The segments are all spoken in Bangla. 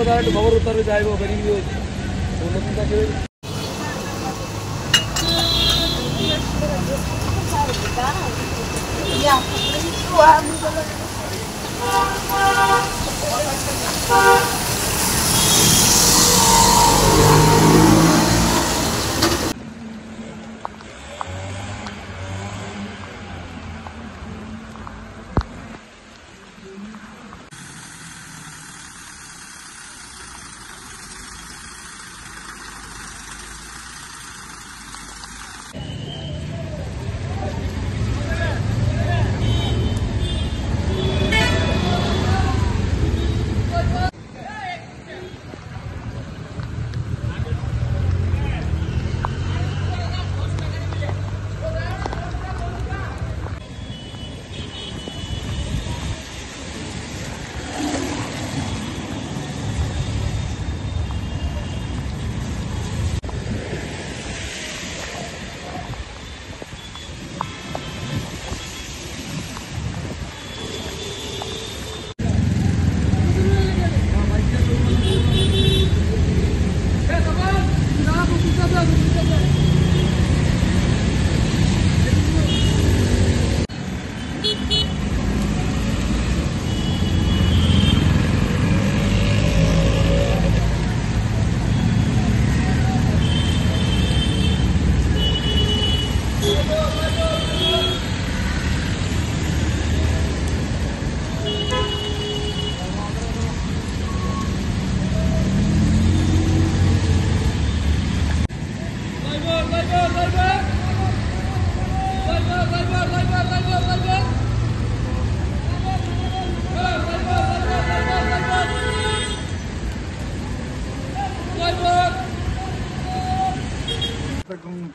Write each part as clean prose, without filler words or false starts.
তারা একটু খবর উত্তরে যাইব বেরিং নতুন থাকে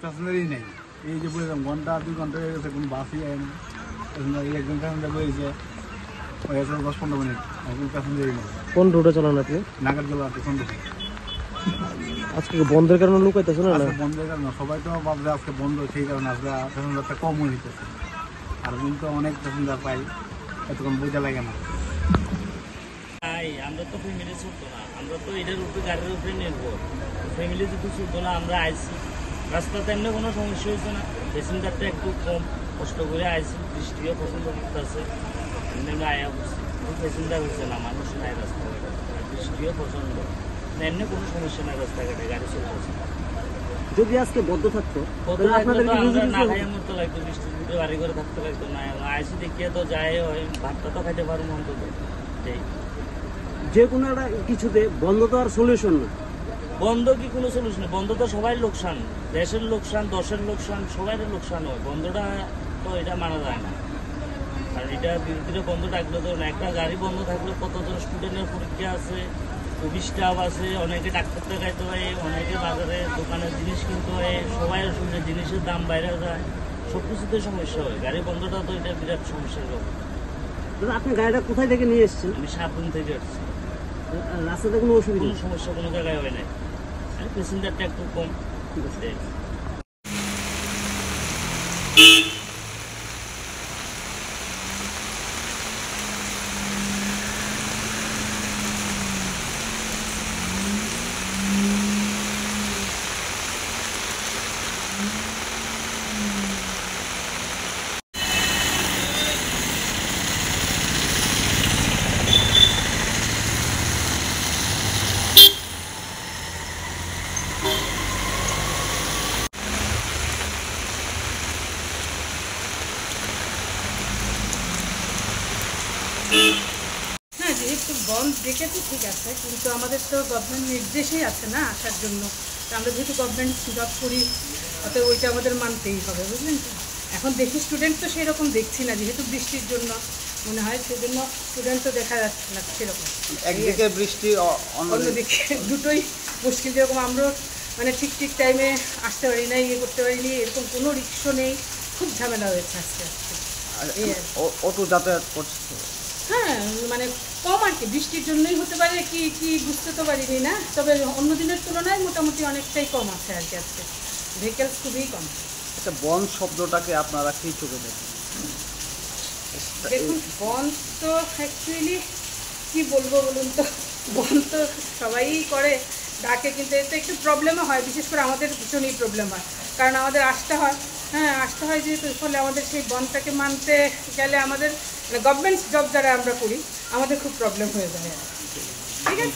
প্যাসেঞ্জারই নেই। এই যে বললাম ঘন্টা 2 ঘন্টা হয়ে গেছে, কোনো বাসই হয় না। একজন প্যাসেঞ্জার বলেছে হয়ে গেছে 10-15 মিনিট, এখন প্যাসেঞ্জারই নেই। কোন রুটে চালান আপনি? নাগারজোলা এখন আজকে বন্ধের কারণে লোক আইতেছে না? বন্ধের কারণে সবাই তো ভাবছে আজকে বন্ধ, সেই কারণে আজকে প্যাসেঞ্জারটা কম হয়ে যেতেছে। আর কিন্তু অনেক প্যাসেঞ্জার পাই, এতক্ষণ বোঝা লাগে না। আমরা তো ফ্যামিলি চলতো না, আমরা তো এটার উপরে গাড়ির উপরে নির্ভর। ফ্যামিলি যদি চলতো না, আমরা আইসি রাস্তাতে এমনি কোনো সমস্যা হয়েছে না। প্যাসেঞ্জারটা একটু কম, কষ্ট করে আইসি, বৃষ্টিও পছন্দ করতেছে, এমনি আমরা আয়া করছি। প্যাসেঞ্জার হচ্ছে না, মানুষ নাই রাস্তাঘাটে, বৃষ্টিও পছন্দ না, এমনি কোনো সমস্যা নাই রাস্তাঘাটে, গাড়ি চলতেছে। যদি আজকে বদ্ধ থাকতো আমরা না খাইয়া মরতে লাগতো, বৃষ্টির ভিতরে বাড়ি করে থাকতে লাগতো না। আইসি দেখিয়ে তো যায়, ভাতটা তো খাইতে পারবো অন্তত। যে কোনো একটা কিছুতে বন্ধ তো আর সলিউশন না। বন্ধ কি কোনো সলিউশন? বন্ধ তো সবাই লোকসান, দেশের লোকসান, দশের লোকসান, সবাই লোকসান হয়। বন্ধটা তো এটা মানা যায় না, কারণ এটা বিরোধীরা বন্ধ থাকলে তো একটা গাড়ি বন্ধ থাকলে কতজন স্টুডেন্টের পরীক্ষা আছে, অফিস স্টাফ আছে, অনেকে ডাক্তার দেখাইতে হয়, অনেকে বাজারে দোকানের জিনিস কিনতে হয়, সবাই শুনে জিনিসের দাম বাইরে যায়, সব কিছুতে সমস্যা হয়। গাড়ি বন্ধটা তো এটা বিরাট সমস্যার ব্যাপার। আপনি গাড়িটা কোথায় থেকে নিয়ে এসেছেন? আমি 7 দিন থেকে আসছি, রাস্তাতে কোনো অসুবিধা, কোনো সমস্যা কোনো জায়গায় হয় নাই। প্যাসেঞ্জারটা একটু কম। ঠিক আছে। হ্যাঁ, যেহেতু বন্ধ ডেকেছে ঠিক আছে, কিন্তু আমাদের তো গভর্নমেন্ট নির্দেশেই আছে না আসার জন্য। আমরা যেহেতু গভর্নমেন্ট জব করি, অতএব ওইটা আমাদের মানতেই হবে, বুঝলেন তো। এখন দেখি স্টুডেন্ট তো সেরকম দেখছি না, যেহেতু বৃষ্টির জন্য মনে হয়, সেজন্য স্টুডেন্ট তো দেখা যাচ্ছে না সেরকম। একদিকে বৃষ্টি, অন্যদিকে দুটোই মুশকিল। যেরকম আমরা মানে ঠিক টাইমে আসতে পারি না, ইয়ে করতে পারিনি, এরকম কোনো রিক্সা নেই, খুব ঝামেলা হয়েছে আজকে। অটো যাতায়াত করছে, হ্যাঁ মানে কম আর কি, বৃষ্টির জন্যই হতে পারে কি কি বুঝতে তো পারিনি না। তবে অন্য দিনের তুলনায় মোটামুটি অনেকটাই কম আছে আর কি, আজকে ভেহিকেলস খুবই কম। আচ্ছা, বন্ধ শব্দটাকে আপনারা কি চোখে দেখেন? দেখুন বন্ধ তো অ্যাকচুয়ালি কী বলবো বলুন তো, বন্ধ তো সবাই করে ডাকে, কিন্তু এতে একটু প্রবলেমও হয়, বিশেষ করে আমাদের ভীষণই প্রবলেম হয়, কারণ আমাদের আসতে হয়, হ্যাঁ আসতে হয় যেহেতু, ফলে আমাদের সেই বন্ধটাকে মানতে গেলে আমাদের গভর্নমেন্ট জব যারা আমরা করি আমাদের খুব প্রবলেম হয়ে যায়। ঠিক আছে।